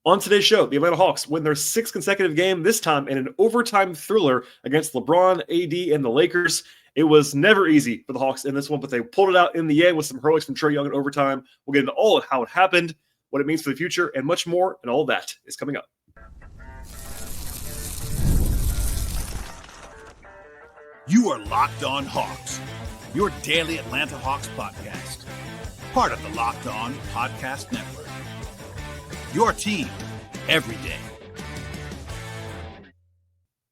On today's show, the Atlanta Hawks win their sixth consecutive game, this time in an overtime thriller against LeBron, AD, and the Lakers. It was never easy for the Hawks in this one, but they pulled it out in the end with some heroics from Trey Young in overtime. We'll get into all of how it happened, what it means for the future, and much more, and all that is coming up. You are Locked On Hawks, your daily Atlanta Hawks podcast. Part of the Locked On Podcast Network. Your team every day.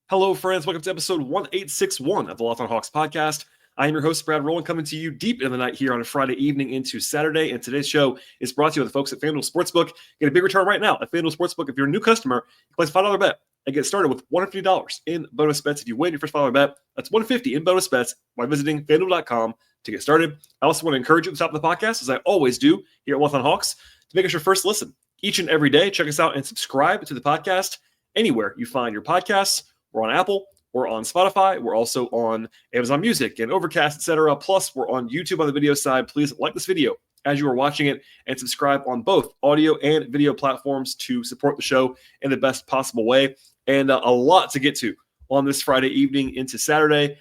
Hello, friends. Welcome to episode 1861 of the Locked On Hawks podcast. I am your host, Brad Rowland, coming to you deep in the night here on a Friday evening into Saturday. And today's show is brought to you by the folks at FanDuel Sportsbook. Get a big return right now at FanDuel Sportsbook. If you're a new customer, you place a $5 bet and get started with $150 in bonus bets. If you win your first $5 bet, that's $150 in bonus bets by visiting FanDuel.com to get started. I also want to encourage you at the top of the podcast, as I always do here at Locked On Hawks, to make us your first listen each and every day. Check us out and subscribe to the podcast anywhere you find your podcasts. We're on Apple, we're on Spotify, we're also on Amazon Music and Overcast, etc. Plus, we're on YouTube on the video side. Please like this video as you are watching it and subscribe on both audio and video platforms to support the show in the best possible way. And a lot to get to on this Friday evening into Saturday.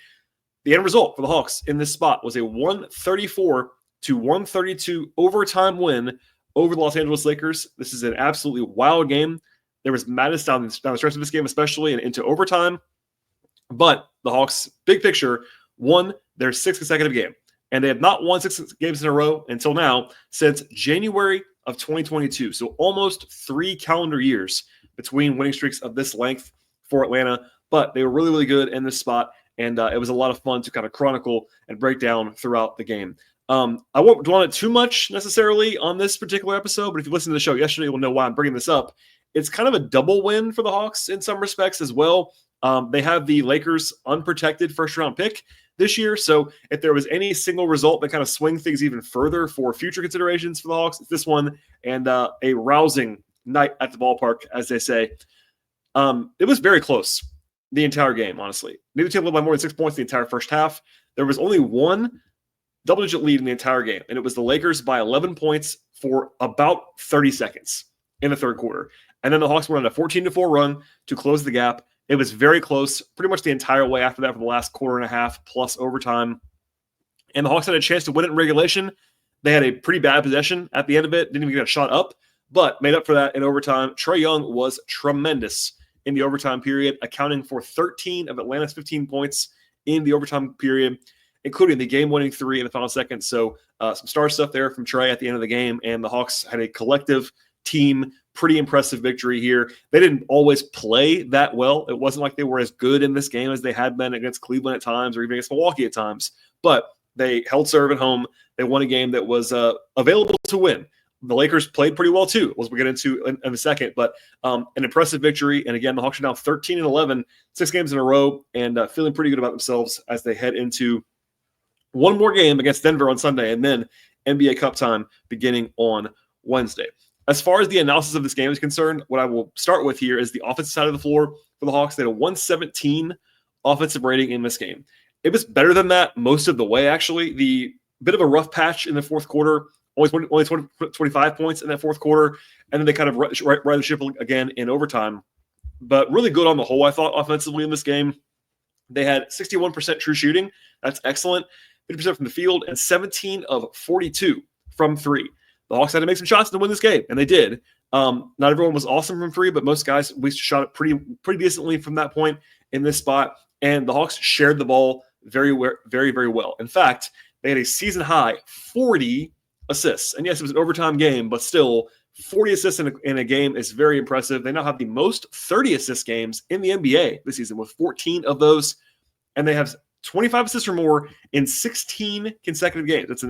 The end result for the Hawks in this spot was a 134-132 overtime win over the Los Angeles Lakers. This is an absolutely wild game. There was madness down the stretch of this game, especially and into overtime. But the Hawks, big picture, won their sixth consecutive game. And they have not won 6 games in a row until now since January of 2022. So almost 3 calendar years between winning streaks of this length for Atlanta. But they were really, really good in this spot. And it was a lot of fun to kind of chronicle and break down throughout the game. I won't dwell on it too much necessarily on this particular episode, but if you listened to the show yesterday, you'll know why I'm bringing this up. It's kind of a double win for the Hawks in some respects as well. They have the Lakers unprotected first-round pick this year, so if there was any single result that kind of swing things even further for future considerations for the Hawks, it's this one, and a rousing night at the ballpark, as they say. It was very close the entire game, honestly. Neither team led by more than 6 points the entire first half. There was only one double-digit lead in the entire game, and it was the Lakers by 11 points for about 30 seconds in the third quarter. And then the Hawks went on a 14-4 run to close the gap. It was very close pretty much the entire way after that for the last quarter and a half plus overtime. And the Hawks had a chance to win it in regulation. They had a pretty bad possession at the end of it, didn't even get a shot up, but made up for that in overtime. Trey Young was tremendous in the overtime period, accounting for 13 of Atlanta's 15 points in the overtime period, including the game-winning 3 in the final seconds. So some star stuff there from Trey at the end of the game, and the Hawks had a collective team, pretty impressive victory here. They didn't always play that well. It wasn't like they were as good in this game as they had been against Cleveland at times or even against Milwaukee at times, but they held serve at home. They won a game that was available to win. The Lakers played pretty well too, as we'll get into in a second, but an impressive victory. And again, the Hawks are now 13-11, 6 games in a row, and feeling pretty good about themselves as they head into one more game against Denver on Sunday, and then NBA Cup time beginning on Wednesday. As far as the analysis of this game is concerned, what I will start with here is the offensive side of the floor for the Hawks. They had a 117 offensive rating in this game. It was better than that most of the way, actually. The bit of a rough patch in the fourth quarter, only 25 points in that fourth quarter, and then they kind of ride the ship again in overtime. But really good on the whole, I thought, offensively in this game. They had 61% true shooting. That's excellent. 50% from the field, and 17 of 42 from 3. The Hawks had to make some shots to win this game, and they did. Not everyone was awesome from 3, but most guys at least shot it pretty decently from that point in this spot. And the Hawks shared the ball very, very, very well. In fact, they had a season-high 40 assists. And yes, it was an overtime game, but still 40 assists in a game is very impressive. They now have the most 30 assist games in the NBA this season with 14 of those, and they have 25 assists or more in 16 consecutive games. That's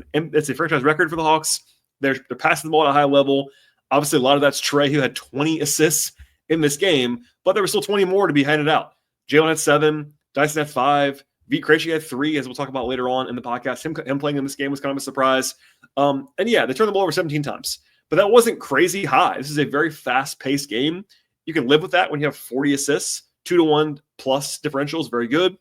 a franchise record for the Hawks. They're passing the ball at a high level. Obviously, a lot of that's Trey, who had 20 assists in this game, but there were still 20 more to be handed out. Jalen had 7, Dyson had 5, Vit Krejci had 3, as we'll talk about later on in the podcast. Him playing in this game was kind of a surprise. And yeah, they turned the ball over 17 times, but that wasn't crazy high. This is a very fast-paced game. You can live with that when you have 40 assists. 2-to-1 plus differential is very good.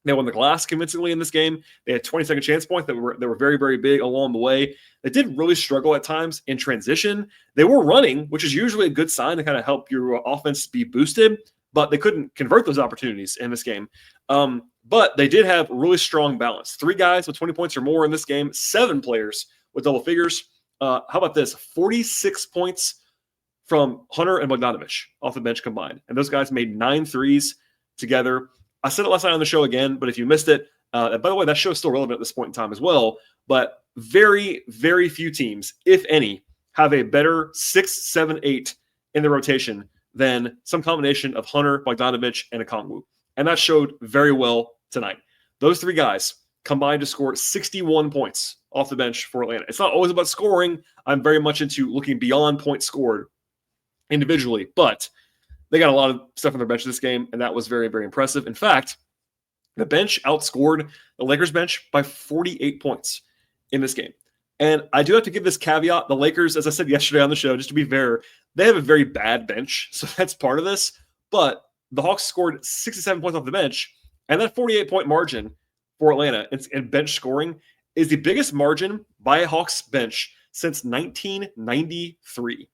They won the glass convincingly in this game. They had 20-second chance points that were very, very big along the way. They did really struggle at times in transition. They were running, which is usually a good sign to kind of help your offense be boosted, but they couldn't convert those opportunities in this game. But they did have really strong balance. 3 guys with 20 points or more in this game, 7 players with double figures. How about this? 46 points from Hunter and Bogdanovic off the bench combined. And those guys made 9 threes together. I said it last night on the show again, but if you missed it, by the way, that show is still relevant at this point in time as well. But very, very few teams, if any, have a better 6, 7, 8 in the rotation than some combination of Hunter, Bogdanovic, and Okongwu. And that showed very well tonight. Those 3 guys combined to score 61 points off the bench for Atlanta. It's not always about scoring. I'm very much into looking beyond points scored individually, but they got a lot of stuff on their bench this game, and that was very, very impressive. In fact, the bench outscored the Lakers bench by 48 points in this game. And I do have to give this caveat. The Lakers, as I said yesterday on the show, just to be fair, they have a very bad bench, so that's part of this. But the Hawks scored 67 points off the bench, and that 48-point margin for Atlanta in bench scoring is the biggest margin by a Hawks bench since 1993.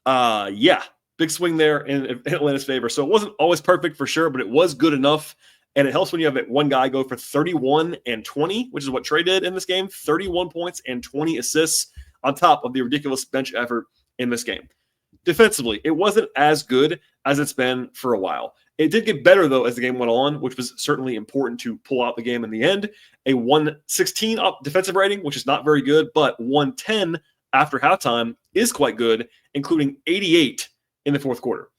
Yeah. Big swing there in Atlanta's favor. So it wasn't always perfect for sure, but it was good enough. And it helps when you have one guy go for 31 and 20, which is what Trae did in this game. 31 points and 20 assists on top of the ridiculous bench effort in this game. Defensively, it wasn't as good as it's been for a while. It did get better, though, as the game went on, which was certainly important to pull out the game in the end. A 116 up defensive rating, which is not very good, but 110 after halftime is quite good, including 88 in the fourth quarter.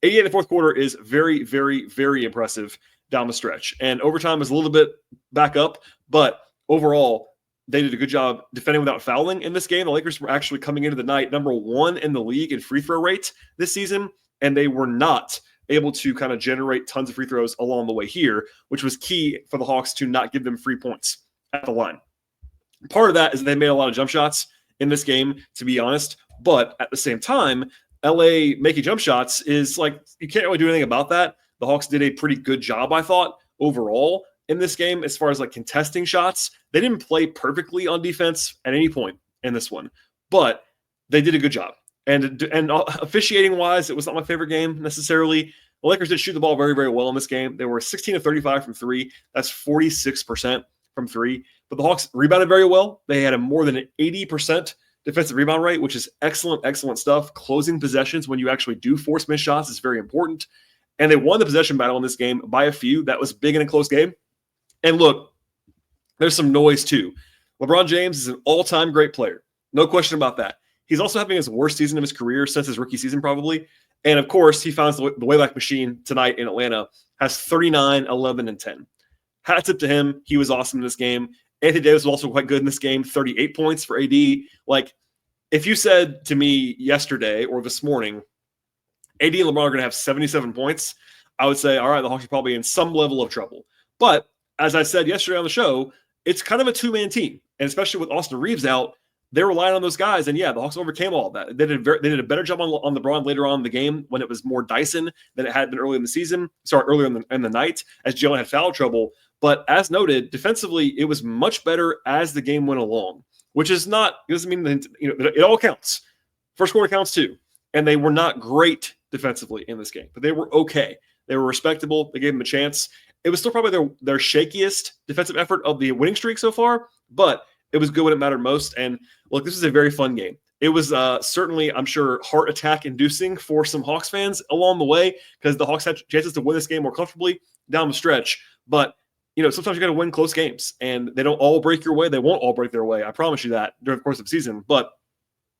88 in the fourth quarter is very, very, very impressive down the stretch. And overtime is a little bit back up, but overall, they did a good job defending without fouling in this game. The Lakers were actually coming into the night number 1 in the league in free throw rate this season, and they were not able to kind of generate tons of free throws along the way here, which was key for the Hawks to not give them free points at the line. Part of that is that they made a lot of jump shots in this game, to be honest, but at the same time, LA making jump shots is like, you can't really do anything about that. The Hawks did a pretty good job, I thought, overall in this game as far as like contesting shots. They didn't play perfectly on defense at any point in this one, but they did a good job. And officiating wise, it was not my favorite game necessarily. The Lakers did shoot the ball very, very well in this game. They were 16 of 35 from 3. That's 46% from 3. But the Hawks rebounded very well. They had a more than an 80% defensive rebound rate, which is excellent, excellent stuff. Closing possessions when you actually do force missed shots is very important. And they won the possession battle in this game by a few. That was big in a close game. And look, there's some noise too. LeBron James is an all-time great player. No question about that. He's also having his worst season of his career since his rookie season, probably. And of course, he finds the Wayback Machine tonight in Atlanta, has 39, 11, and 10. Hats tip to him. He was awesome in this game. Anthony Davis was also quite good in this game, 38 points for AD. Like, if you said to me yesterday or this morning, AD and LeBron are going to have 77 points, I would say, all right, the Hawks are probably in some level of trouble. But as I said yesterday on the show, it's kind of a two-man team. And especially with Austin Reeves out, they're relying on those guys. And yeah, the Hawks overcame all of that. They did a better job on LeBron later on in the game when it was more Dyson than it had been earlier in the season. Earlier in the night as Jalen had foul trouble. But as noted, defensively, it was much better as the game went along, which is not, it doesn't mean that, it all counts. First quarter counts too. And they were not great defensively in this game, but they were okay. They were respectable. They gave them a chance. It was still probably their shakiest defensive effort of the winning streak so far, but it was good when it mattered most. And look, this was a very fun game. It was certainly, I'm sure, heart attack inducing for some Hawks fans along the way because the Hawks had chances to win this game more comfortably down the stretch. But, sometimes you got to win close games and they don't all break your way. They won't all break their way. I promise you that during the course of the season. But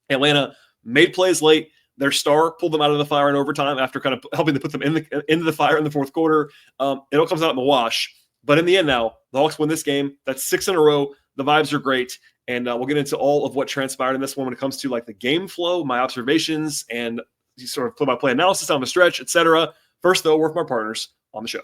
Atlanta made plays late. Their star pulled them out of the fire in overtime after kind of helping to put them into the fire in the fourth quarter. It all comes out in the wash. But in the end now, the Hawks win this game. That's 6 in a row. The vibes are great. And we'll get into all of what transpired in this one when it comes to like the game flow, my observations, and sort of play-by-play analysis on the stretch, etc. First, though, work with my partners on the show.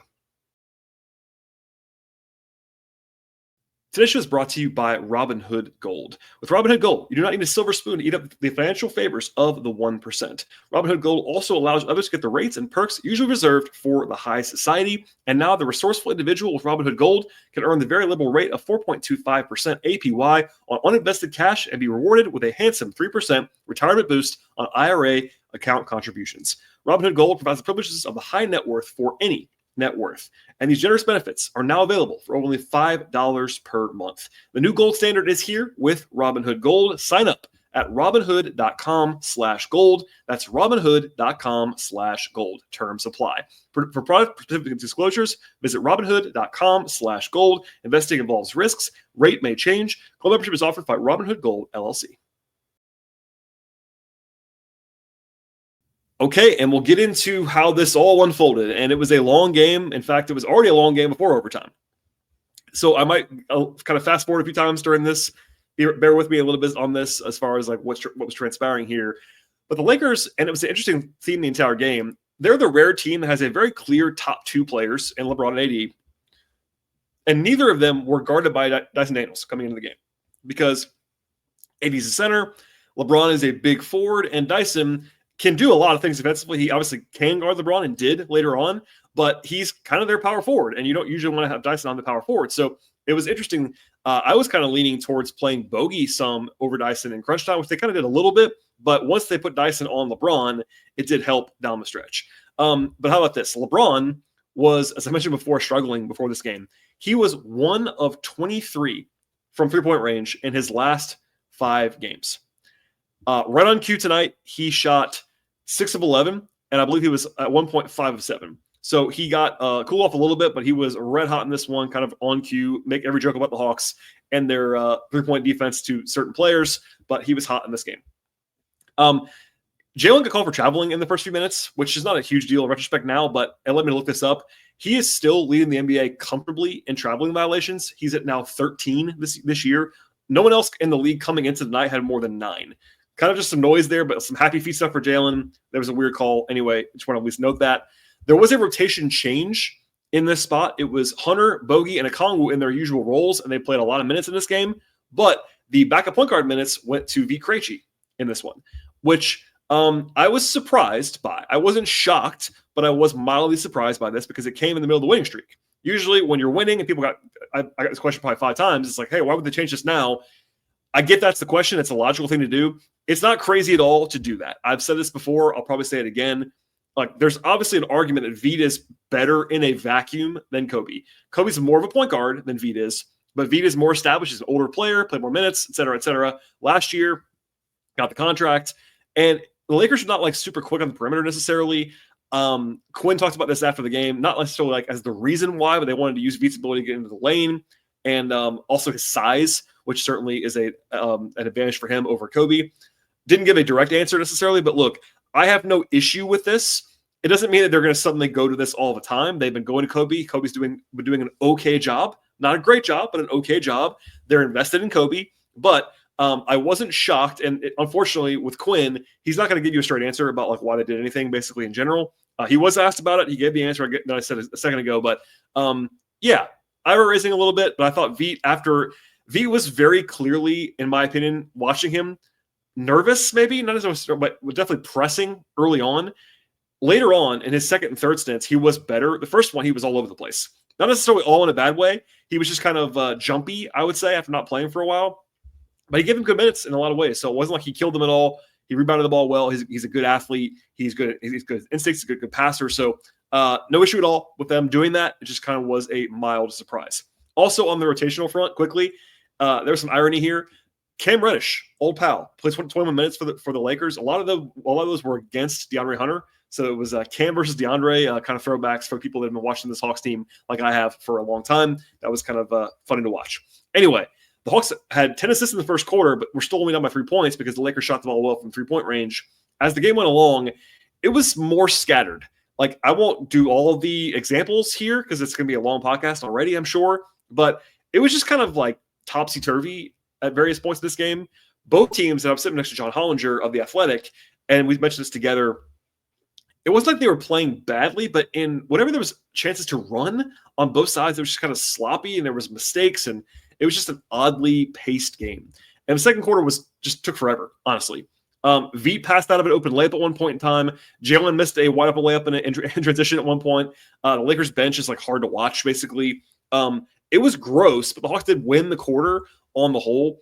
Today's show is brought to you by Robinhood Gold. With Robinhood Gold, you do not need a silver spoon to eat up the financial favors of the 1%. Robinhood Gold also allows others to get the rates and perks usually reserved for the high society. And now the resourceful individual with Robinhood Gold can earn the very liberal rate of 4.25% APY on uninvested cash and be rewarded with a handsome 3% retirement boost on IRA account contributions. Robinhood Gold provides the privileges of the high net worth for any net worth. And these generous benefits are now available for only $5 per month. The new gold standard is here with Robinhood Gold. Sign up at robinhood.com/gold. That's robinhood.com/gold. Terms apply. For product specific disclosures, visit robinhood.com/gold. Investing involves risks. Rate may change. Gold membership is offered by Robinhood Gold, LLC. Okay, and we'll get into how this all unfolded. And it was a long game. In fact, it was already a long game before overtime. So I might kind of fast forward a few times during this. Bear with me a little bit on this as far as like what was transpiring here. But the Lakers, and it was an interesting theme the entire game, they're the rare team that has a very clear top two players in LeBron and AD. And neither of them were guarded by Dyson Daniels coming into the game. Because AD's a center, LeBron is a big forward, and Dyson can do a lot of things defensively. He obviously can guard LeBron and did later on, but he's kind of their power forward, and you don't usually want to have Dyson on the power forward. So it was interesting. I was kind of leaning towards playing Bogey some over Dyson in crunch time, which they kind of did a little bit, but once they put Dyson on LeBron, it did help down the stretch. But how about this? LeBron was, as I mentioned before, struggling before this game. He was 1 of 23 from three-point range in his last 5 games. Right on cue tonight, he shot 6 of 11, and I believe he was at 1.5 of 7. So he got cool off a little bit, but he was red hot in this one, kind of on cue, make every joke about the Hawks and their three-point defense to certain players, but he was hot in this game. Jalen got called for traveling in the first few minutes, which is not a huge deal in retrospect now, but it led me to look this up. He is still leading the NBA comfortably in traveling violations. He's at now 13 this year. No one else in the league coming into the night had more than 9. Kind of just some noise there, but some happy feet stuff for Jalen. There was a weird call. Anyway, just want to at least note that. There was a rotation change in this spot. It was Hunter, Bogey, and Okongwu in their usual roles, and they played a lot of minutes in this game. But the backup point guard minutes went to V. Krejci in this one, which I was surprised by. I wasn't shocked, but I was mildly surprised by this because it came in the middle of the winning streak. Usually when you're winning and people I got this question probably 5 times, it's like, hey, why would they change this now? I get that's the question. It's a logical thing to do. It's not crazy at all to do that. I've said this before. I'll probably say it again. Like, there's obviously an argument that Vita is better in a vacuum than Kobe. Kobe's more of a point guard than Vita is, but Vita is more established. He's an older player, played more minutes, et cetera, et cetera. Last year, got the contract. And the Lakers are not like super quick on the perimeter necessarily. Quinn talked about this after the game, not necessarily like as the reason why, but they wanted to use Vita's ability to get into the lane and also his size, which certainly is an advantage for him over Kobe. Didn't give a direct answer necessarily, but look, I have no issue with this. It doesn't mean that they're going to suddenly go to this all the time. They've been going to Kobe. Kobe's been doing an okay job. Not a great job, but an okay job. They're invested in Kobe. But I wasn't shocked. And unfortunately, with Quinn, he's not going to give you a straight answer about like why they did anything, basically, in general. He was asked about it. He gave the answer that I said a second ago. But yeah, eyebrow raising a little bit. But I thought Vite was very clearly, in my opinion, watching him, nervous, maybe not as much, but definitely pressing early on. Later on, in his second and third stints, he was better. The first one, he was all over the place. Not necessarily all in a bad way. He was just kind of jumpy, I would say, after not playing for a while. But he gave him good minutes in a lot of ways. So it wasn't like he killed them at all. He rebounded the ball well. He's a good athlete. He's good. He's good instincts. He's a good passer. So no issue at all with them doing that. It just kind of was a mild surprise. Also on the rotational front, quickly, there's some irony here. Cam Reddish, old pal, plays 21 minutes for the Lakers. A lot of those were against DeAndre Hunter. So it was Cam versus DeAndre, kind of throwbacks for people that have been watching this Hawks team like I have for a long time. That was kind of funny to watch. Anyway, the Hawks had 10 assists in the first quarter, but were still only down by 3 points because the Lakers shot the ball well from three-point range. As the game went along, it was more scattered. Like, I won't do all of the examples here because it's going to be a long podcast already, I'm sure. But it was just kind of like topsy-turvy at various points in this game. Both teams, and I'm sitting next to John Hollinger of The Athletic, and we've mentioned this together, it wasn't like they were playing badly, but in whenever there was chances to run on both sides, it was just kind of sloppy and there was mistakes. And It was just an oddly paced game. And the second quarter just took forever, honestly. Veet passed out of an open layup at one point in time. Jalen missed a wide open layup in transition at one point. The Lakers bench is like hard to watch, basically. It was gross, but the Hawks did win the quarter on the whole,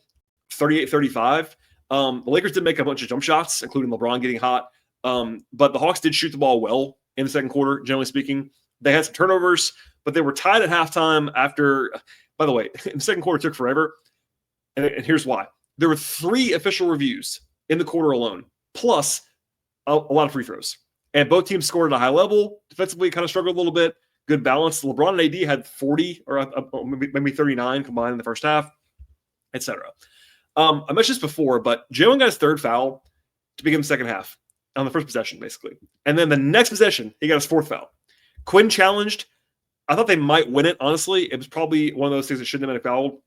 38-35. The Lakers did make a bunch of jump shots, including LeBron getting hot. But the Hawks did shoot the ball well in the second quarter, generally speaking. They had some turnovers, but they were tied at halftime after, by the way, in the second quarter took forever. And here's why. There were 3 official reviews in the quarter alone, plus a lot of free throws. And both teams scored at a high level. Defensively, kind of struggled a little bit. Good balance. LeBron and AD had 40 or maybe 39 combined in the first half, etc. I mentioned this before, but Jalen got his 3rd foul to begin the second half on the first possession, basically. And then the next possession, he got his 4th foul. Quinn challenged. I thought they might win it, honestly. It was probably one of those things that shouldn't have been a foul.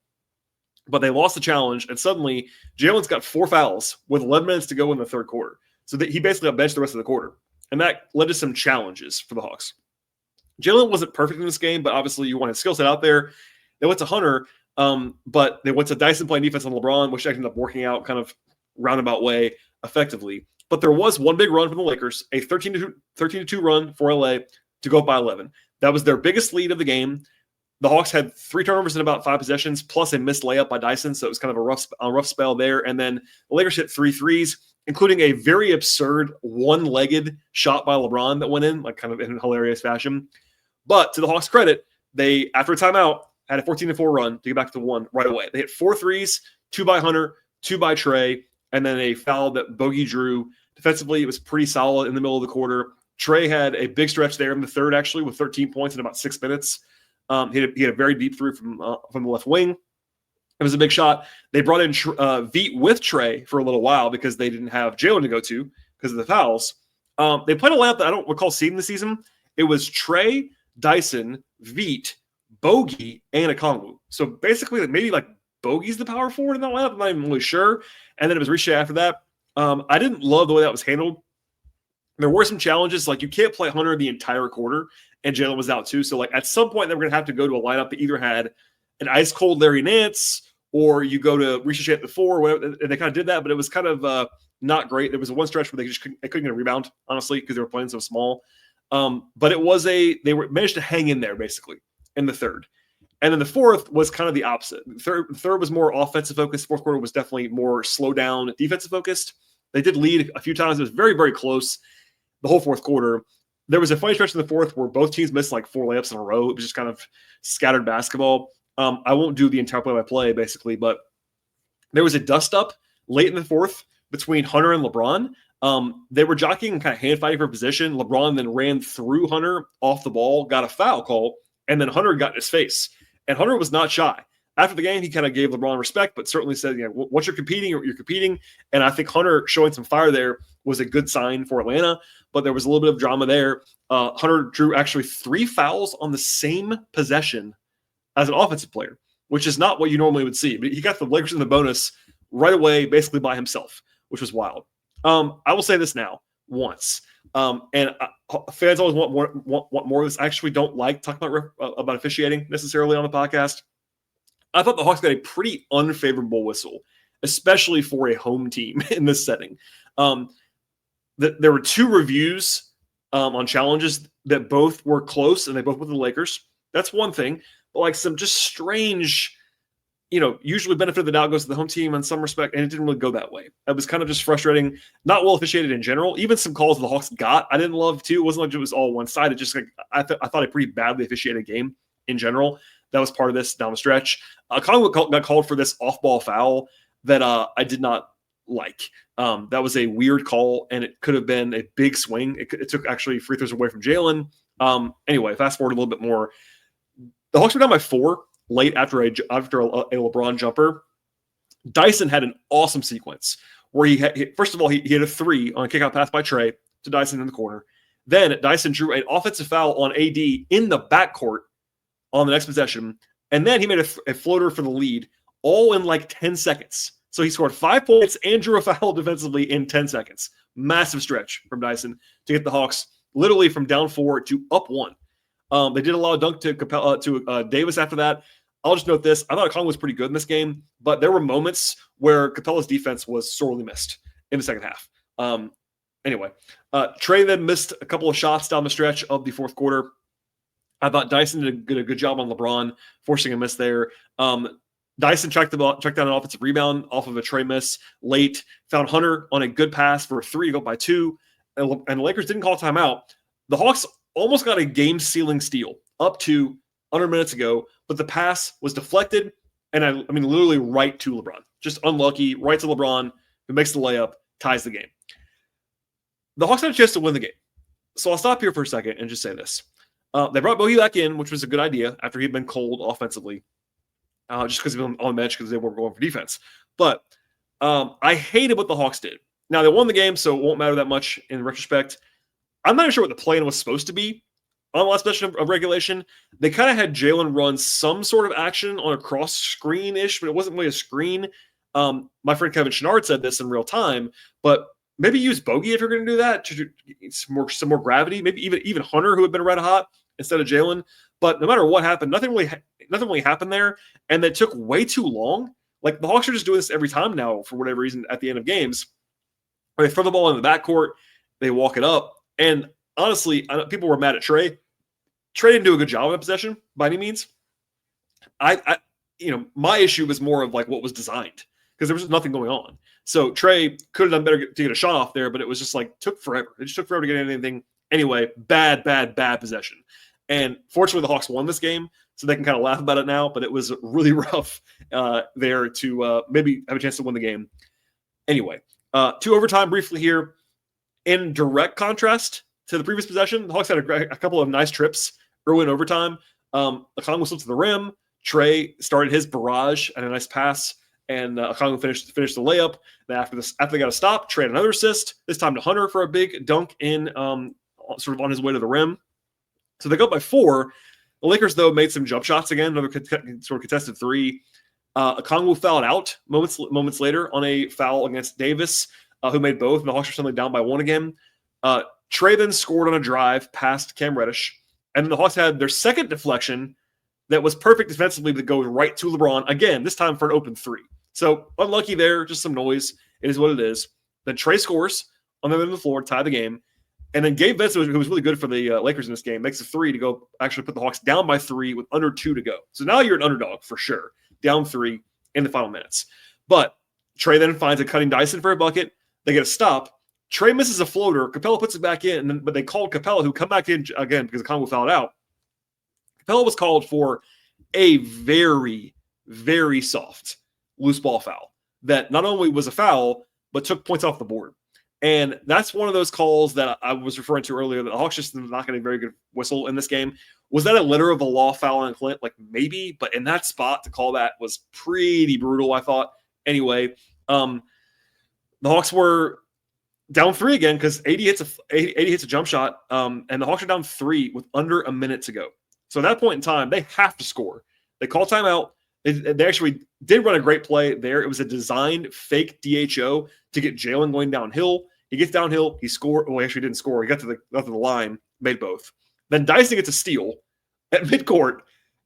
But they lost the challenge, and suddenly Jalen's got 4 fouls with 11 minutes to go in the third quarter. So he basically got benched the rest of the quarter. And that led to some challenges for the Hawks. Jalen wasn't perfect in this game, but obviously you want his skill set out there. They went to Hunter, but they went to Dyson playing defense on LeBron, which ended up working out kind of roundabout way effectively. But there was one big run from the Lakers, a 13-2 run for LA to go up by 11. That was their biggest lead of the game. The Hawks had 3 turnovers in about 5 possessions, plus a missed layup by Dyson, so it was kind of a rough spell there. And then the Lakers hit 3 threes, including a very absurd one-legged shot by LeBron that went in, like kind of in a hilarious fashion. But to the Hawks' credit, they, after a timeout, had a 14-4 run to get back to 1 right away. They hit 4 threes, 2 by Hunter, 2 by Trae, and then a foul that Bogey drew. Defensively, it was pretty solid in the middle of the quarter. Trae had a big stretch there in the third, actually, with 13 points in about 6 minutes. He had a very deep three from the left wing. It was a big shot. They brought in Veet with Trae for a little while because they didn't have Jalen to go to because of the fouls. They played a lineup that I don't recall seeing this season. It was Trae, Dyson, Veet, Bogey, and Okongwu. So basically, maybe like Bogey's the power forward in that lineup. I'm not even really sure. And then it was Riche after that. I didn't love the way that was handled. There were some challenges, like you can't play Hunter the entire quarter, and Jalen was out too. So like at some point, they were going to have to go to a lineup that either had an ice cold Larry Nance, or you go to Riche at the 4, or whatever. And they kind of did that, but it was kind of not great. There was one stretch where they couldn't get a rebound, honestly, because they were playing so small. But it was they managed to hang in there basically in the third. And then the fourth was kind of the opposite. The third was more offensive focused. Fourth quarter was definitely more slow down, defensive focused. They did lead a few times. It was very, very close the whole fourth quarter. There was a funny stretch in the fourth where both teams missed like 4 layups in a row. It was just kind of scattered basketball. I won't do the entire play-by-play, basically, but there was a dust-up late in the fourth between Hunter and LeBron. They were jockeying and kind of hand-fighting for position. LeBron then ran through Hunter off the ball, got a foul call, and then Hunter got in his face. And Hunter was not shy. After the game, he kind of gave LeBron respect, but certainly said, once you're competing, you're competing. And I think Hunter showing some fire there was a good sign for Atlanta, but there was a little bit of drama there. Hunter drew actually 3 fouls on the same possession as an offensive player, which is not what you normally would see. But he got the Lakers in the bonus right away, basically by himself, which was wild. I will say this now once. Fans always want more of this. I actually don't like talking about officiating necessarily on the podcast. I thought the Hawks got a pretty unfavorable whistle, especially for a home team in this setting. There were 2 reviews on challenges that both were close, and they both went to the Lakers. That's one thing. But like some just strange, usually benefit of the doubt goes to the home team in some respect, and it didn't really go that way. It was kind of just frustrating. Not well officiated in general. Even some calls the Hawks got, I didn't love too. It wasn't like it was all one-sided. Just like I thought a pretty badly officiated game in general. That was part of this down the stretch. Okongwu got called for this off-ball foul that I did not like. That was a weird call, and it could have been a big swing. It took actually free throws away from Jalen. Anyway, fast forward a little bit more. The Hawks were down by 4 late after a LeBron jumper. Dyson had an awesome sequence where first of all, he hit a 3 on a kickout pass by Trae to Dyson in the corner. Then Dyson drew an offensive foul on AD in the backcourt on the next possession. And then he made a floater for the lead all in like 10 seconds. So he scored 5 points and drew a foul defensively in 10 seconds. Massive stretch from Dyson to get the Hawks literally from down 4 to up 1. They did allow a dunk to Davis after that. I'll just note this. I thought Okongwu was pretty good in this game, but there were moments where Capella's defense was sorely missed in the second half. Anyway, Trae then missed a couple of shots down the stretch of the fourth quarter. I thought Dyson did a good job on LeBron, forcing a miss there. Dyson tracked down an offensive rebound off of a Trae miss late, found Hunter on a good pass for a 3 to go by 2, and the Lakers didn't call timeout. The Hawks almost got a game-sealing steal up to 100 minutes ago, but the pass was deflected, and I mean literally right to LeBron. Just unlucky, right to LeBron, who makes the layup, ties the game. The Hawks had a chance to win the game. So I'll stop here for a second and just say this. They brought Bogey back in, which was a good idea after he'd been cold offensively, just because he was on the bench because they weren't going for defense. But I hated what the Hawks did. Now, they won the game, so it won't matter that much in retrospect. I'm not even sure what the plan was supposed to be on the last possession of regulation. They kind of had Jalen run some sort of action on a cross screen-ish, but it wasn't really a screen. My friend Kevin Chenard said this in real time, but maybe use Bogey if you're going to do that to some more gravity. Maybe even Hunter, who had been red hot, instead of Jalen. But no matter what happened, nothing really happened there, and that took way too long. Like, the Hawks are just doing this every time now for whatever reason at the end of games. They throw the ball in the backcourt, they walk it up, and honestly, people were mad at Trae. Trae didn't do a good job of that possession by any means. My issue was more of like what was designed, because there was nothing going on. So Trae could have done better to get a shot off there, but it was just like took forever. It just took forever to get anything. Anyway, bad possession. And fortunately, the Hawks won this game, so they can kind of laugh about it now. But it was really rough there to maybe have a chance to win the game. Anyway, to overtime briefly here. In direct contrast to the previous possession, the Hawks had a couple of nice trips early in overtime. Okongwu slipped to the rim. Trae started his barrage and a nice pass, and Okongwu finished the layup. Then after they got a stop, Trae had another assist, this time to Hunter for a big dunk in sort of on his way to the rim. So they go up by 4. The Lakers, though, made some jump shots again, another sort of contested 3. Okongwu fouled out moments later on a foul against Davis, who made both, and the Hawks were suddenly down by 1 again. Trae then scored on a drive past Cam Reddish, and then the Hawks had their second deflection that was perfect defensively that goes right to LeBron, again, this time for an open 3. So unlucky there, just some noise. It is what it is. Then Trae scores on the end of the floor, tie the game. And then Gabe Vincent, who was really good for the Lakers in this game, makes a 3 to go actually put the Hawks down by 3 with under 2 to go. So now you're an underdog for sure, down 3 in the final minutes. But Trae then finds a cutting Dyson for a bucket. They get a stop. Trae misses a floater. Capella puts it back in, but they called Capella, who come back in again because Okongwu fouled out. Capella was called for a very, very soft loose ball foul that not only was a foul, but took points off the board. And that's one of those calls that I was referring to earlier that the Hawks just not getting a very good whistle in this game. Was that a letter of the law foul on Clint? Like, maybe, but in that spot to call that was pretty brutal, I thought. Anyway, the Hawks were down 3 again because 80 hits a jump shot, and the Hawks are down 3 with under a minute to go. So at that point in time, they have to score. They call timeout. They actually did run a great play there. It was a designed fake DHO to get Jalen going downhill. He gets downhill. He scored. Well, he actually didn't score. He got to the line, made both. Then Dyson gets a steal at midcourt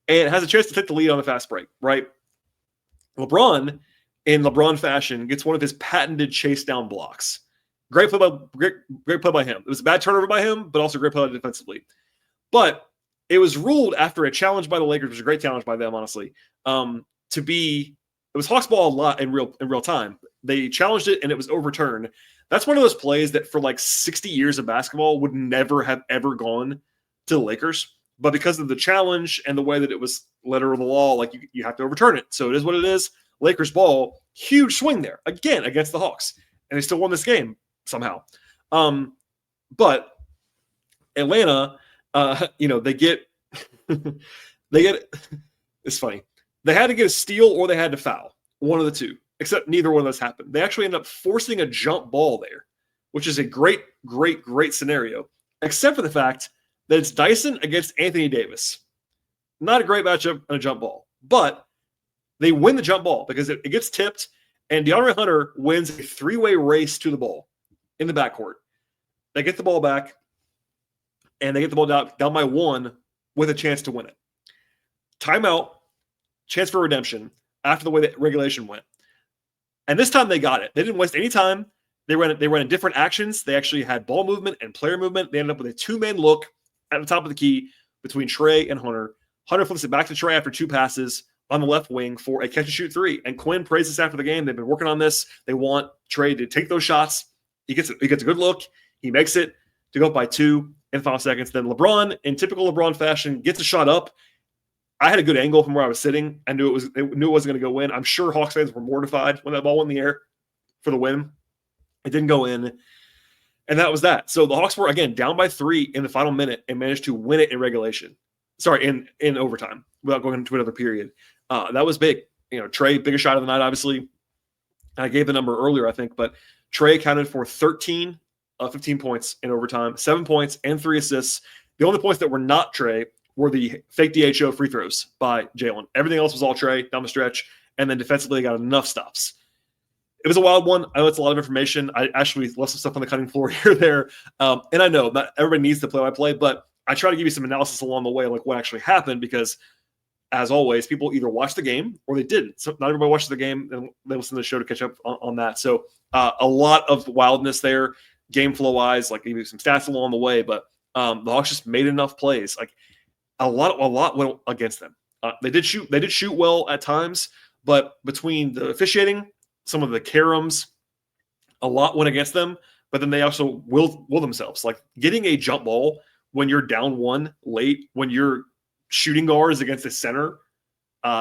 and has a chance to take the lead on the fast break, right? LeBron, in LeBron fashion, gets one of his patented chase down blocks. Great play by him. It was a bad turnover by him, but also great play defensively. But it was ruled after a challenge by the Lakers, which was a great challenge by them, honestly, it was Hawks ball a lot in real time. They challenged it and it was overturned. That's one of those plays that for like 60 years of basketball would never have ever gone to the Lakers. But because of the challenge and the way that it was letter of the law, like you have to overturn it. So it is what it is. Lakers ball, huge swing there again against the Hawks. And they still won this game somehow. But Atlanta, they get it's funny. They had to get a steal or they had to foul. One of the two, except neither one of those happened. They actually ended up forcing a jump ball there, which is a great scenario, except for the fact that it's Dyson against Anthony Davis. Not a great matchup on a jump ball, but they win the jump ball because it gets tipped and DeAndre Hunter wins a 3-way race to the ball in the backcourt. They get the ball back and they get the ball down by 1 with a chance to win it. Timeout. chance for redemption after the way that regulation went. And this time they got it. They didn't waste any time. They ran in different actions. They actually had ball movement and player movement. They ended up with a two-man look at the top of the key between Trae and Hunter. Hunter flips it back to Trae after two passes on the left wing for a catch-and-shoot three. And Quinn praised this after the game. They've been working on this. They want Trae to take those shots. He gets a good look. He makes it to go up by 2 in 5 seconds. Then LeBron, in typical LeBron fashion, gets a shot up. I had a good angle from where I was sitting. I knew it wasn't going to go in. I'm sure Hawks fans were mortified when that ball went in the air for the win. It didn't go in. And that was that. So the Hawks were, again, down by 3 in the final minute and managed to win it in regulation. Sorry, in overtime without going into another period. That was big. Trae, biggest shot of the night, obviously. I gave the number earlier, I think, but Trae accounted for 13 of 15 points in overtime, 7 points and 3 assists. The only points that were not Trae were the fake DHO free throws by Jalen. Everything else was all Trae down the stretch, and then defensively they got enough stops. It was a wild one. I know it's a lot of information. I actually left some stuff on the cutting floor here or there. And I know not everybody needs the play-by-play, but I try to give you some analysis along the way, like what actually happened, because as always, people either watched the game or they didn't. So not everybody watched the game and they listened to the show to catch up on that. So a lot of wildness there, game flow-wise, like maybe some stats along the way, but the Hawks just made enough plays. Like a lot went against them. They did shoot well at times, but between the officiating, some of the caroms, a lot went against them. But then they also will themselves. Like getting a jump ball when you're down 1 late, when you're shooting guards against the center,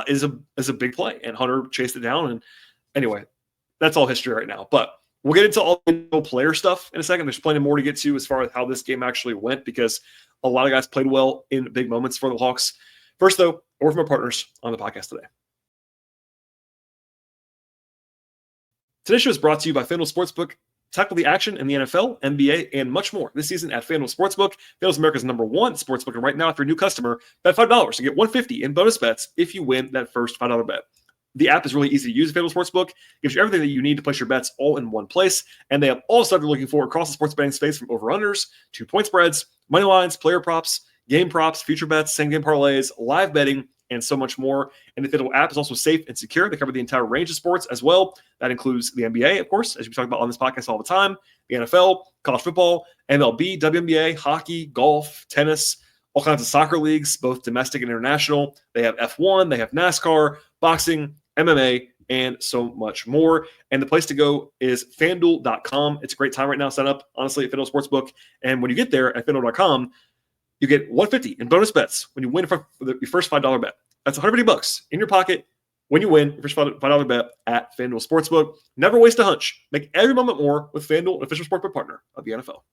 is a big play. And Hunter chased it down. And anyway, that's all history right now. But we'll get into all the player stuff in a second. There's plenty more to get to as far as how this game actually went, because a lot of guys played well in big moments for the Hawks. First, though, or from our partners on the podcast today. Today's show is brought to you by FanDuel Sportsbook. Tackle the action in the NFL, NBA, and much more this season at FanDuel Sportsbook. FanDuel is America's #1 sportsbook, and right now, if you're a new customer, bet $5 to get $150 in bonus bets if you win that first $5 bet. The app is really easy to use. FanDuel Sportsbook gives you everything that you need to place your bets all in one place, and they have all the stuff you're looking for across the sports betting space, from over-unders to point spreads, money lines, player props, game props, future bets, same-game parlays, live betting, and so much more. And the FanDuel app is also safe and secure. They cover the entire range of sports as well. That includes the NBA, of course, as we talk about on this podcast all the time, the NFL, college football, MLB, WNBA, hockey, golf, tennis, all kinds of soccer leagues, both domestic and international. They have F1, they have NASCAR, boxing, MMA, and so much more. And the place to go is FanDuel.com. It's a great time right now. Sign up, honestly, at FanDuel Sportsbook. And when you get there at FanDuel.com, you get $150 in bonus bets when you win for your first $5 bet. That's $150 in your pocket when you win your first $5 bet at FanDuel Sportsbook. Never waste a hunch. Make every moment more with FanDuel, an official sportsbook partner of the NFL.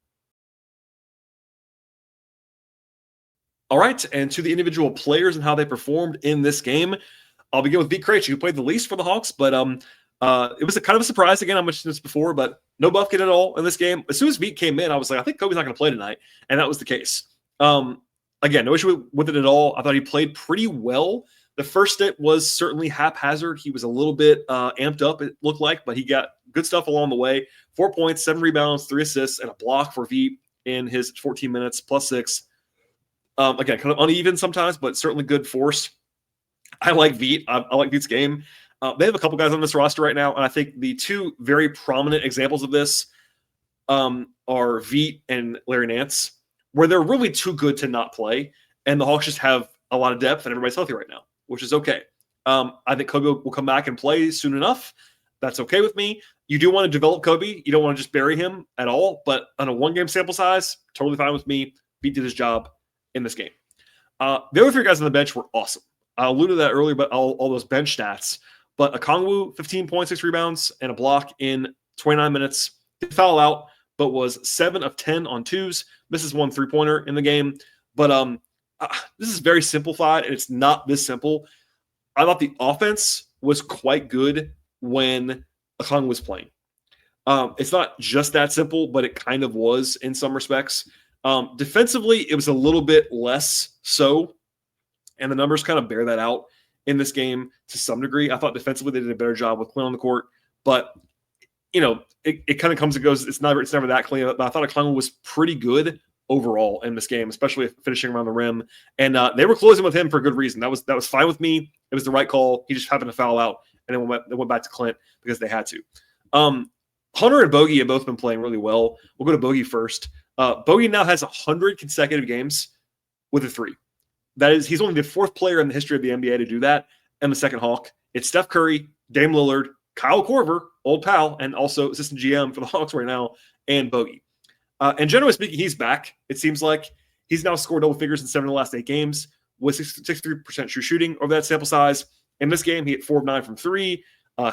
All right, and to the individual players and how they performed in this game, I'll begin with Vit Krejci, who played the least for the Hawks, but it was a kind of a surprise. Again, I mentioned this before, but no bucket at all in this game. As soon as Vit came in, I was like, I think Kobe's not going to play tonight, and that was the case. Again, no issue with it at all. I thought he played pretty well. The first stint was certainly haphazard. He was a little bit amped up, it looked like, but he got good stuff along the way. 4 points, 7 rebounds, 3 assists, and a block for Vit in his 14 minutes, +6. Again, kind of uneven sometimes, but certainly good force. I like Vit. I like Vit's game. They have a couple guys on this roster right now, and I think the two very prominent examples of this are Vit and Larry Nance, where they're really too good to not play, and the Hawks just have a lot of depth, and everybody's healthy right now, which is okay. I think Kobe will come back and play soon enough. That's okay with me. You do want to develop Kobe. You don't want to just bury him at all, but on a one-game sample size, totally fine with me. Vit did his job in this game. The other 3 guys on the bench were awesome. I alluded to that earlier, but all those bench stats. But Okongwu, 15 points, 6 rebounds, and a block in 29 minutes. Did foul out, but was 7 of 10 on twos. Misses 1 3-pointer in the game. But this is very simplified, and it's not this simple. I thought the offense was quite good when Okongwu was playing. It's not just that simple, but it kind of was in some respects. Defensively, it was a little bit less so, and the numbers kind of bear that out in this game to some degree. I thought defensively they did a better job with Quinn on the court, but it kind of comes and goes. It's never that clean. But I thought Okongwu was pretty good overall in this game, especially finishing around the rim. And they were closing with him for a good reason. That was fine with me. It was the right call. He just happened to foul out, and then went back to Clint because they had to. Hunter and Bogey have both been playing really well. We'll go to Bogey first. Bogey now has 100 consecutive games with a three. He's only the fourth player in the history of the NBA to do that, and the second Hawk. It's Steph Curry, Dame Lillard, Kyle Korver, old pal, and also assistant GM for the Hawks right now, and Bogey. And generally speaking, he's back. It seems like he's now scored double figures in 7 of the last 8 games with 63% true shooting over that sample size. In this game, he hit 4 of 9 from 3,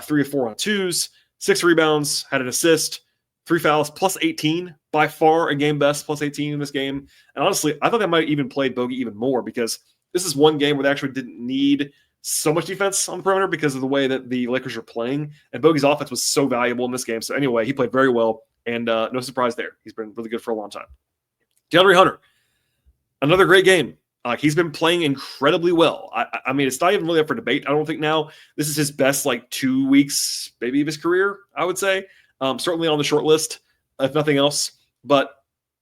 3 of 4 on twos, 6 rebounds, had an assist, 3 fouls, plus 18, by far a game best, plus 18 in this game. And honestly, I thought that might even played Bogey even more because this is one game where they actually didn't need so much defense on the perimeter because of the way that the Lakers are playing. And Bogey's offense was so valuable in this game. So anyway, he played very well, and no surprise there. He's been really good for a long time. DeAndre Hunter, another great game. He's been playing incredibly well. I mean, it's not even really up for debate, I don't think now. This is his best, 2 weeks, maybe, of his career, I would say. Certainly on the short list, if nothing else. But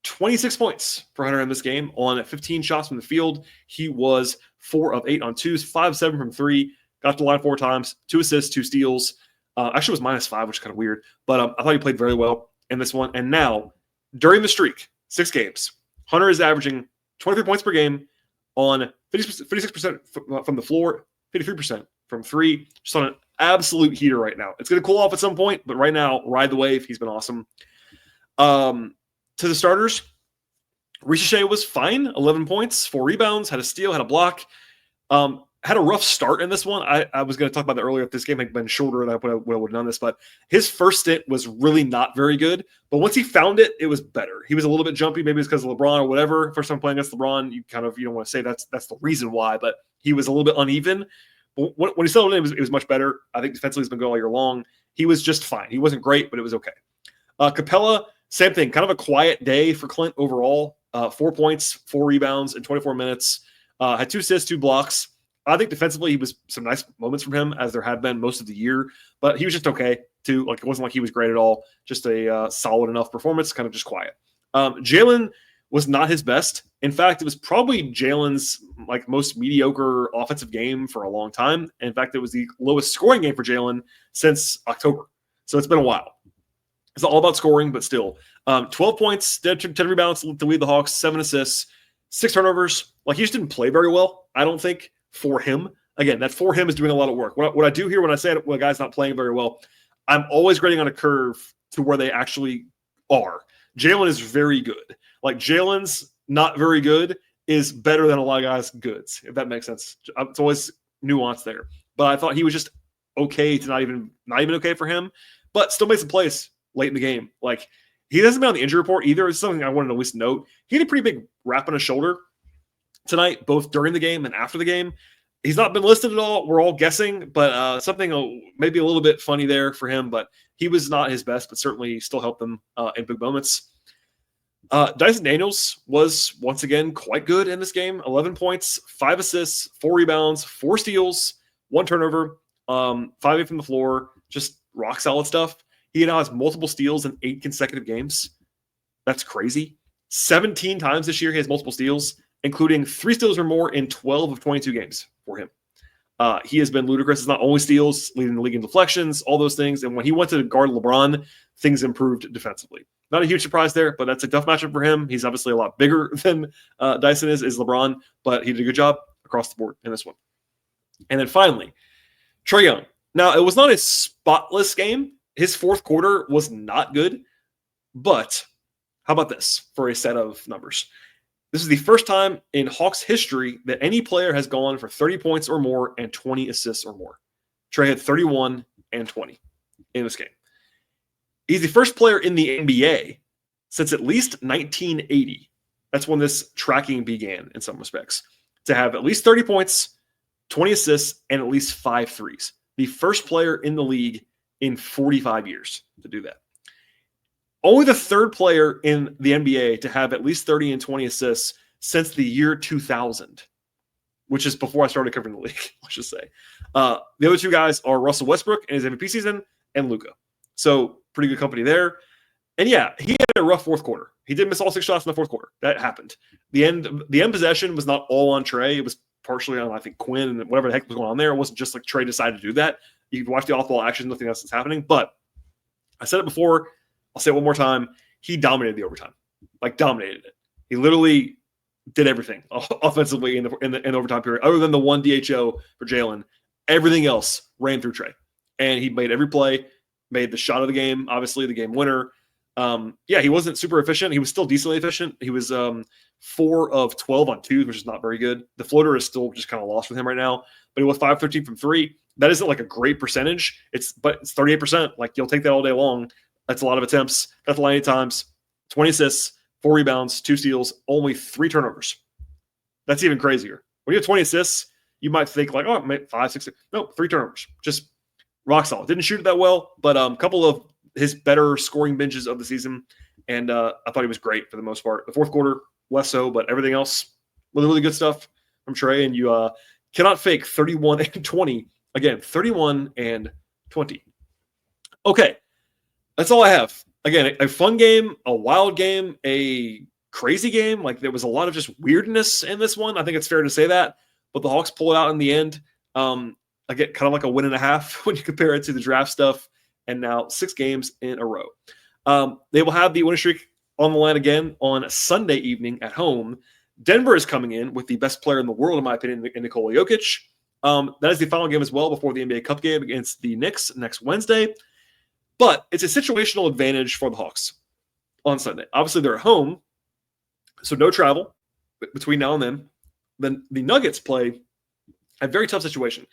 26 points for Hunter in this game on 15 shots from the field. He was 4 of 8 on twos, 5 of 7 from 3, got to the line 4 times, 2 assists, 2 steals. Actually, it was -5, which is kind of weird. But I thought he played very well in this one. And now, during the streak, 6 games, Hunter is averaging 23 points per game on 56% from the floor, 53% from 3. Just on an absolute heater right now. It's going to cool off at some point, but right now, ride the wave. He's been awesome. To the starters, Ricochet was fine, 11 points, 4 rebounds, had a steal, had a block. Had a rough start in this one. I was going to talk about that earlier. If this game had been shorter, I would have done this. But his first stint was really not very good. But once he found it, it was better. He was a little bit jumpy. Maybe it's because of LeBron or whatever. First time playing against LeBron, you don't want to say that's the reason why. But he was a little bit uneven. But when he settled in, it was much better. I think defensively he's been good all year long. He was just fine. He wasn't great, but it was okay. Capella, same thing. Kind of a quiet day for Clint overall. 4 points, 4 rebounds in 24 minutes. Had 2 assists, 2 blocks. I think defensively, he was some nice moments from him, as there had been most of the year. But he was just okay, too. It wasn't like he was great at all. Just a solid enough performance, kind of just quiet. Jalen was not his best. In fact, it was probably Jalen's most mediocre offensive game for a long time. In fact, it was the lowest scoring game for Jalen since October. So it's been a while. It's all about scoring, but still. 12 points, 10 rebounds to lead the Hawks, 7 assists, 6 turnovers. He just didn't play very well, I don't think, for him. Again, that for him is doing a lot of work. What I do here when I say a guy's not playing very well, I'm always grading on a curve to where they actually are. Jalen is very good. Jalen's not very good is better than a lot of guys' goods, if that makes sense. It's always nuance there. But I thought he was just okay to not even okay for him, but still made some plays late in the game. He hasn't been on the injury report either. It's something I wanted to at least note. He had a pretty big wrap on his shoulder tonight, both during the game and after the game. He's not been listed at all. We're all guessing, but something maybe a little bit funny there for him, but he was not his best, but certainly still helped them in big moments. Dyson Daniels was once again quite good in this game. 11 points, 5 assists, 4 rebounds, 4 steals, 1 turnover, 5 from the floor, just rock solid stuff. He now has multiple steals in 8 consecutive games. That's crazy. 17 times this year he has multiple steals, including 3 steals or more in 12 of 22 games for him. He has been ludicrous. It's not only steals, leading the league in deflections, all those things. And when he went to guard LeBron, things improved defensively. Not a huge surprise there, but that's a tough matchup for him. He's obviously a lot bigger than Dyson is LeBron, but he did a good job across the board in this one. And then finally, Trey Young. Now, it was not a spotless game. His fourth quarter was not good, but how about this for a set of numbers? This is the first time in Hawks history that any player has gone for 30 points or more and 20 assists or more. Trey had 31 and 20 in this game. He's the first player in the NBA since at least 1980. That's when this tracking began in some respects, to have at least 30 points, 20 assists, and at least 5 threes. The first player in the league in 45 years to do that. Only the third player in the NBA to have at least 30 and 20 assists since the year 2000, which is before I started covering the league, let's just say. The other 2 guys are Russell Westbrook in his MVP season and Luka. So pretty good company there. And yeah, he had a rough fourth quarter. He did miss all 6 shots in the fourth quarter. That happened. The end possession was not all on Trae. It was partially on, I think, Quinn and whatever the heck was going on there. It wasn't just like Trae decided to do that. You can watch the off-ball action, nothing else is happening. But I said it before. I'll say it one more time. He dominated the overtime. Like, dominated it. He literally did everything offensively in the overtime period, other than the one DHO for Jalen. Everything else ran through Trae. And he made every play, made the shot of the game, obviously the game winner. He wasn't super efficient. He was still decently efficient. He was 4 of 12 on 2s, which is not very good. The floater is still just kind of lost with him right now, but he was 5-13 from 3. That isn't like a great percentage. But it's 38%. Like, you'll take that all day long. That's a lot of attempts. Got the line 8 times, 20 assists, 4 rebounds, 2 steals, only 3 turnovers. That's even crazier. When you have 20 assists, you might think like, oh, 5, 6. No, 3 turnovers. Just rock solid. Didn't shoot it that well, but a couple of his better scoring binges of the season, and I thought he was great for the most part. The fourth quarter, less so, but everything else, really, really good stuff from Trae, and you cannot fake 31 and 20. Again, 31 and 20. Okay, that's all I have. Again, a fun game, a wild game, a crazy game. Like, there was a lot of just weirdness in this one. I think it's fair to say that, but the Hawks pull it out in the end. I get kind of like a 1.5 when you compare it to the draft stuff. And now 6 games in a row. They will have the winning streak on the line again on Sunday evening at home. Denver is coming in with the best player in the world, in my opinion, in Nikola Jokic. That is the final game as well before the NBA Cup game against the Knicks next Wednesday. But it's a situational advantage for the Hawks on Sunday. Obviously, they're at home, so no travel between now and then. Then the Nuggets play a very tough situation.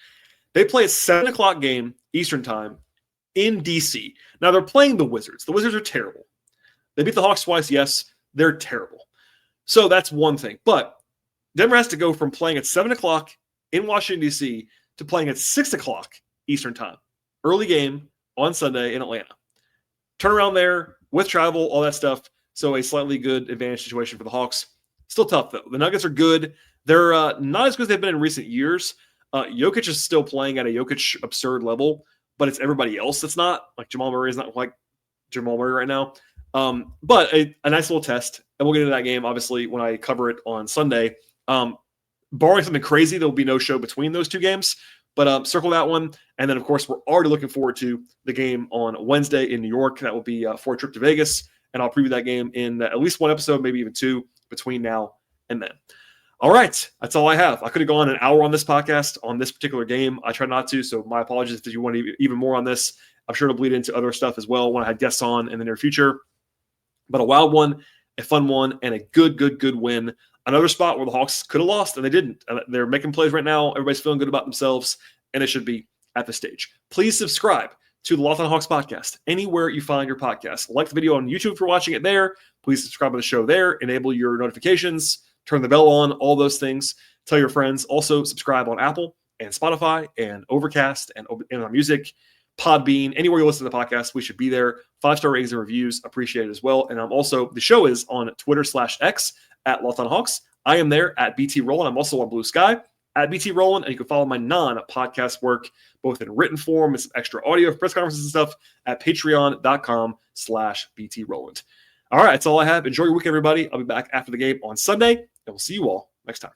They play a 7 o'clock game Eastern time in DC. Now, they're playing the Wizards. The Wizards are terrible. They beat the Hawks twice, yes. They're terrible. So that's one thing. But Denver has to go from playing at 7 o'clock in Washington, D.C. to playing at 6 o'clock Eastern time. Early game on Sunday in Atlanta. Turnaround there with travel, all that stuff. So a slightly good advantage situation for the Hawks. Still tough, though. The Nuggets are good. They're not as good as they've been in recent years. Jokic is still playing at a Jokic absurd level, but it's everybody else that's not. Like, Jamal Murray is not like Jamal Murray right now. But a nice little test, and we'll get into that game, obviously, when I cover it on Sunday. Barring something crazy, there will be no show between those 2 games, but circle that one. And then, of course, we're already looking forward to the game on Wednesday in New York. That will be for a trip to Vegas, and I'll preview that game in at least 1 episode, maybe even 2, between now and then. All right, that's all I have. I could have gone an hour on this podcast on this particular game. I tried not to, so my apologies if you want even more on this. I'm sure it'll bleed into other stuff as well when I had guests on in the near future. But a wild one, a fun one, and a good win. Another spot where the Hawks could have lost, and they didn't. They're making plays right now. Everybody's feeling good about themselves, and they should be at the stage. Please subscribe to the Locked On Hawks podcast anywhere you find your podcast. Like the video on YouTube if you're watching it there. Please subscribe to the show there. Enable your notifications. Turn the bell on, all those things. Tell your friends. Also, subscribe on Apple and Spotify and Overcast and on Music, Podbean, anywhere you listen to the podcast. We should be there. 5-star ratings and reviews, appreciated as well. And the show is on Twitter/X at Locked On Hawks. I am there at BT Rowland. I'm also on Blue Sky at BT Rowland, and you can follow my non-podcast work, both in written form and some extra audio, press conferences and stuff, at patreon.com/BT Rowland. All right, that's all I have. Enjoy your week, everybody. I'll be back after the game on Sunday, and we'll see you all next time.